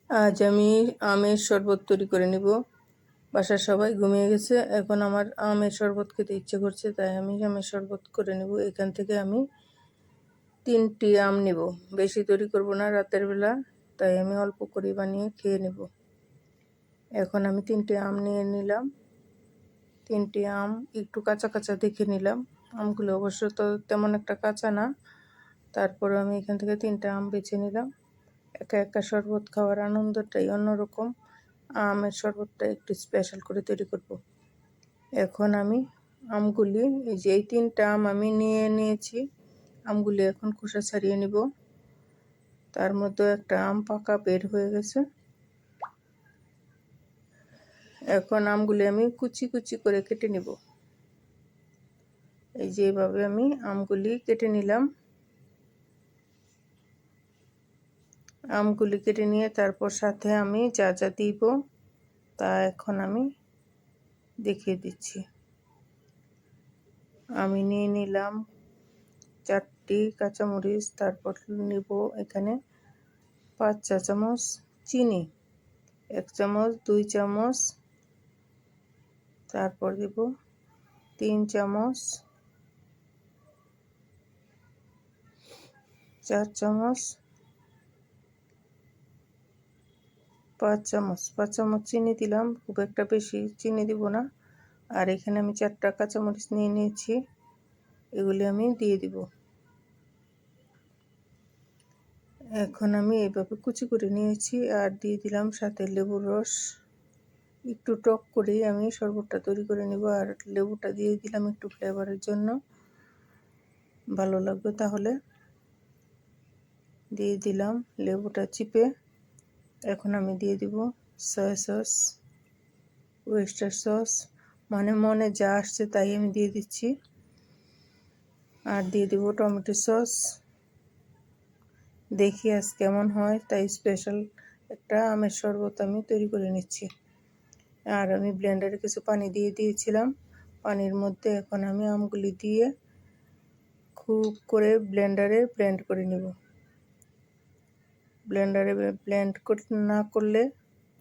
আজ আমি আমের শরবত তৈরি করে নিব। বাসার সবাই ঘুমিয়ে গেছে, এখন আমার আমের শরবত খেতে ইচ্ছে করছে, তাই আমি আমের শরবত করে নিব। এখান থেকে আমি 3টি আম নিব, বেশি তৈরি করব না রাতের বেলা, তাই আমি অল্প করে বানিয়ে খেয়ে নেব। এখন আমি 3টি আম নিয়ে নিলাম। 3টি আম একটু কাঁচা কাঁচা দেখে নিলাম। আমগুলো অবশ্য তো তেমন একটা কাঁচা না, তারপরে আমি এখান থেকে 3টা আম বেছে নিলাম। একা একা শরবত খাওয়ার আনন্দটাই অন্যরকম। আমের শরবতটা একটু স্পেশাল করে তৈরি করব। এখন আমি আমগুলি, এই 3টা আম আমি নিয়ে নিয়েছি, আমগুলি এখন খোসা ছাড়িয়ে নিব। তার মধ্যে একটা আম পাকা বের হয়ে গেছে। এখন আমগুলি আমি কুচি কুচি করে কেটে নিব। এইভাবে আমি আমগুলি কেটে নিলাম। আমগুলি কেটে নিয়ে তারপর সাথে আমি যা যা দিব তা এখন আমি দেখিয়ে দিচ্ছি। আমি নিয়ে নিলাম 4টি কাঁচামরিচ, তারপর নিব এখানে 5 চা চামচ চিনি, 1 চামচ 2 চামচ, তারপর দিব 3 চামচ, 4 চামচ, 5 চামচ। 5 চামচ চিনি দিলাম, খুব একটা বেশি চিনি দিব না। আর এখানে আমি 4টা কাঁচামরিচ নিয়ে নিয়েছি, এগুলি আমি দিয়ে দিব। এখন আমি এইভাবে কুচি করে নিয়েছি আর দিয়ে দিলাম সাথে লেবুর রস। একটু টক করেই আমি শরবতটা তৈরি করে নিব, আর লেবুটা দিয়ে দিলাম একটু ফ্লেভারের জন্য, ভালো লাগবে। তাহলে দিয়ে দিলাম লেবুটা চিপে। এখন আমি দিয়ে দিব সয়া সস, ওয়েস্টার সস, মনে যা আসছে তাই আমি দিয়ে দিচ্ছি। আর দিয়ে দিব টমেটো সস। দেখি আজ কেমন হয়, তাই স্পেশাল একটা আমের শরবত আমি তৈরি করে নিচ্ছি। আর আমি ব্লেন্ডারে কিছু পানি দিয়ে দিয়েছিলাম, পানির মধ্যে এখন আমি আমগুলি দিয়ে খুব করে ব্লেন্ডারে ব্লেন্ড করে নেব। ব্লেন্ডারে ব্লেন্ড না করলে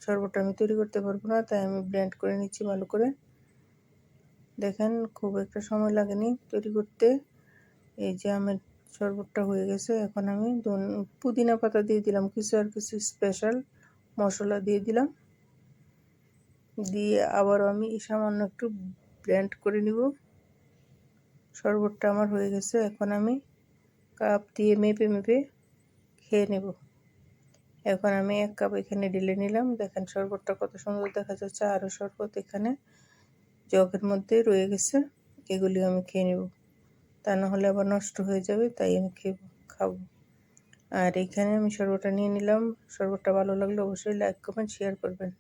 শরবতটা আমি তৈরি করতে পারবো না, তাই আমি ব্লেন্ড করে নিচ্ছি ভালো করে। দেখেন খুব একটা সময় লাগেনি তৈরি করতে। এই যে আমের শরবতটা হয়ে গেছে। এখন আমি পুদিনা পাতা দিয়ে দিলাম কিছু, আর কিছু স্পেশাল মশলা দিয়ে দিলাম, দিয়ে আবারও আমি সামান্য একটু ব্লেন্ড করে নিব। শরবতটা আমার হয়ে গেছে। এখন আমি কাপ দিয়ে মেপে মেপে খেয়ে নেব। এখন আমি 1 কাপ এখানে ঢেলে নিলাম। দেখেন শরবতটা কত সুন্দর দেখা যাচ্ছে। আরও শরবত এখানে জগের মধ্যে রয়ে গেছে, এগুলি আমি খেয়ে নেব, তা না হলে আবার নষ্ট হয়ে যাবে, তাই আমি খাবো। আর এখানে আমি শরবতটা নিয়ে নিলাম। শরবতটা ভালো লাগলে অবশ্যই লাইক কমেন্ট শেয়ার করবেন।